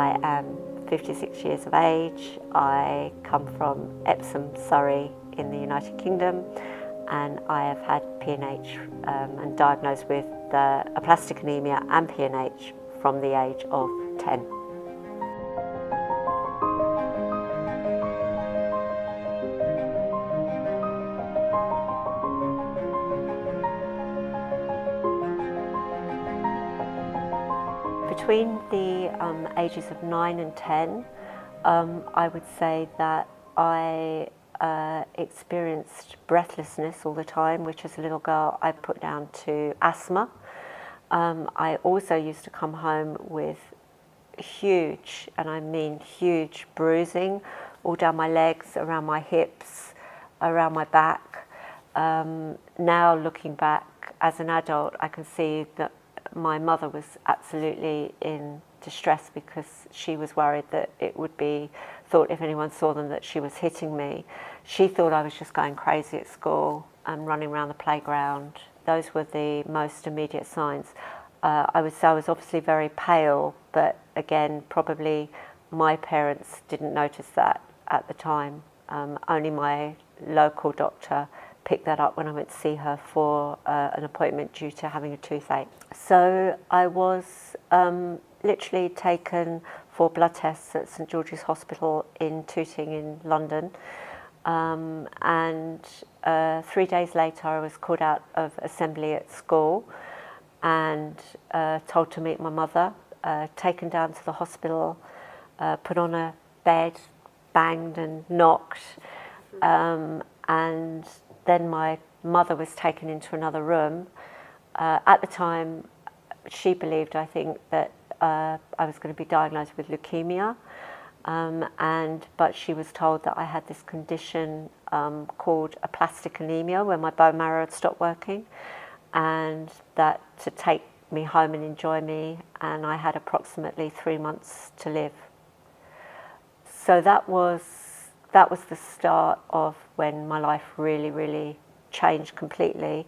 I am 56 years of age. I come from Epsom, Surrey in the United Kingdom, and I have had PNH and diagnosed with aplastic anemia and PNH from the age of 10. Between the ages of 9 and 10, I would say that I experienced breathlessness all the time, which as a little girl I put down to asthma. I also used to come home with huge, and I mean huge, bruising all down my legs, around my hips, around my back. Now looking back as an adult, I can see that my mother was absolutely in distress because she was worried that it would be thought, if anyone saw them, that she was hitting me. She thought I was just going crazy at school and running around the playground. Those were the most immediate signs. I was obviously very pale, but again, probably my parents didn't notice that at the time. Only my local doctor picked that up when I went to see her for an appointment due to having a toothache. So I was literally taken for blood tests at St George's Hospital in Tooting in London, and 3 days later I was called out of assembly at school and told to meet my mother, taken down to the hospital, put on a bed, banged and knocked, and then my mother was taken into another room. At the time, she believed, I think, that I was going to be diagnosed with leukemia, but she was told that I had this condition called aplastic anemia, where my bone marrow had stopped working, and that to take me home and enjoy me, and I had approximately 3 months to live. So that was the start of when my life really, really changed completely,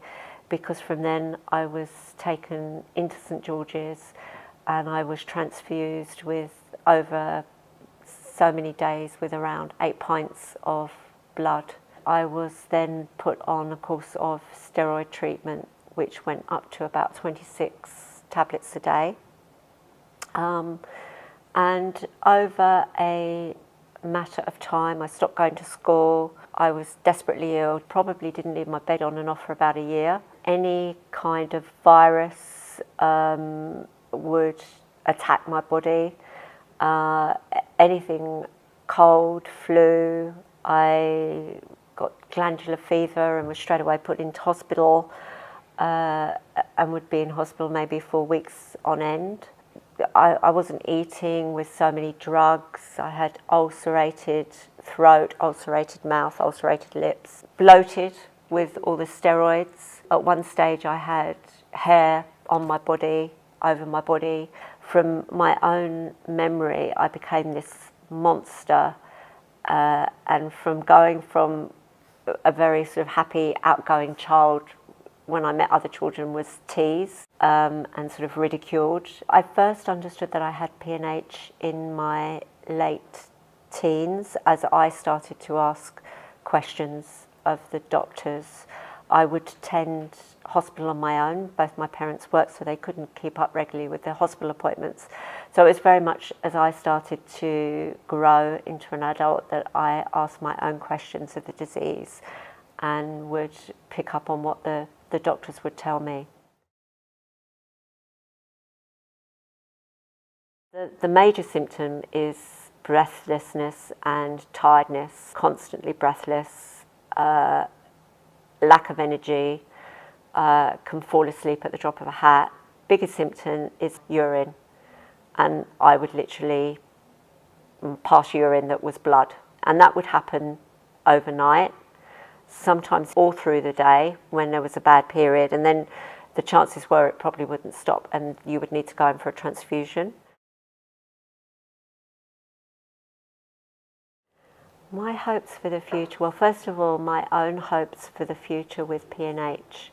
because from then I was taken into St George's and I was transfused with over so many days with around 8 pints of blood. I was then put on a course of steroid treatment, which went up to about 26 tablets a day. And over a matter of time, I stopped going to school. I was desperately ill, probably didn't leave my bed on and off for about a year. Any kind of virus would attack my body. Anything cold, flu. I got glandular fever and was straight away put into hospital, and would be in hospital maybe for weeks on end. I wasn't eating with so many drugs. I had ulcerated throat, ulcerated mouth, ulcerated lips, bloated with all the steroids. At one stage I had hair on my body, over my body. From my own memory, I became this monster, and from going from a very sort of happy, outgoing child when I met other children was teased and sort of ridiculed. I first understood that I had PNH in my late teens as I started to ask questions of the doctors. I would attend hospital on my own. Both my parents worked, so they couldn't keep up regularly with their hospital appointments. So it was very much as I started to grow into an adult that I asked my own questions of the disease and would pick up on what the doctors would tell me. The major symptom is breathlessness and tiredness, constantly breathless, lack of energy, can fall asleep at the drop of a hat. Biggest symptom is urine, and I would literally pass urine that was blood, and that would happen overnight, sometimes all through the day when there was a bad period, and then the chances were it probably wouldn't stop and you would need to go in for a transfusion. My hopes for the future, well, first of all, my own hopes for the future with PNH.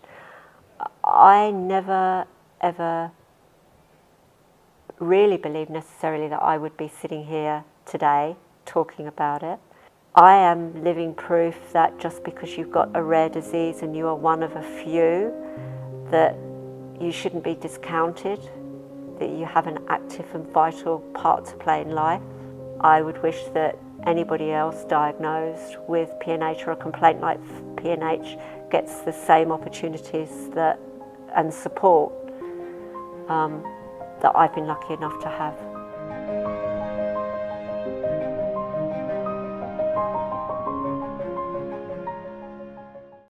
I never ever really believe necessarily that I would be sitting here today talking about it. I am living proof that just because you've got a rare disease and you are one of a few, that you shouldn't be discounted, that you have an active and vital part to play in life. I would wish that anybody else diagnosed with PNH or a complaint like PNH gets the same opportunities and support that I've been lucky enough to have.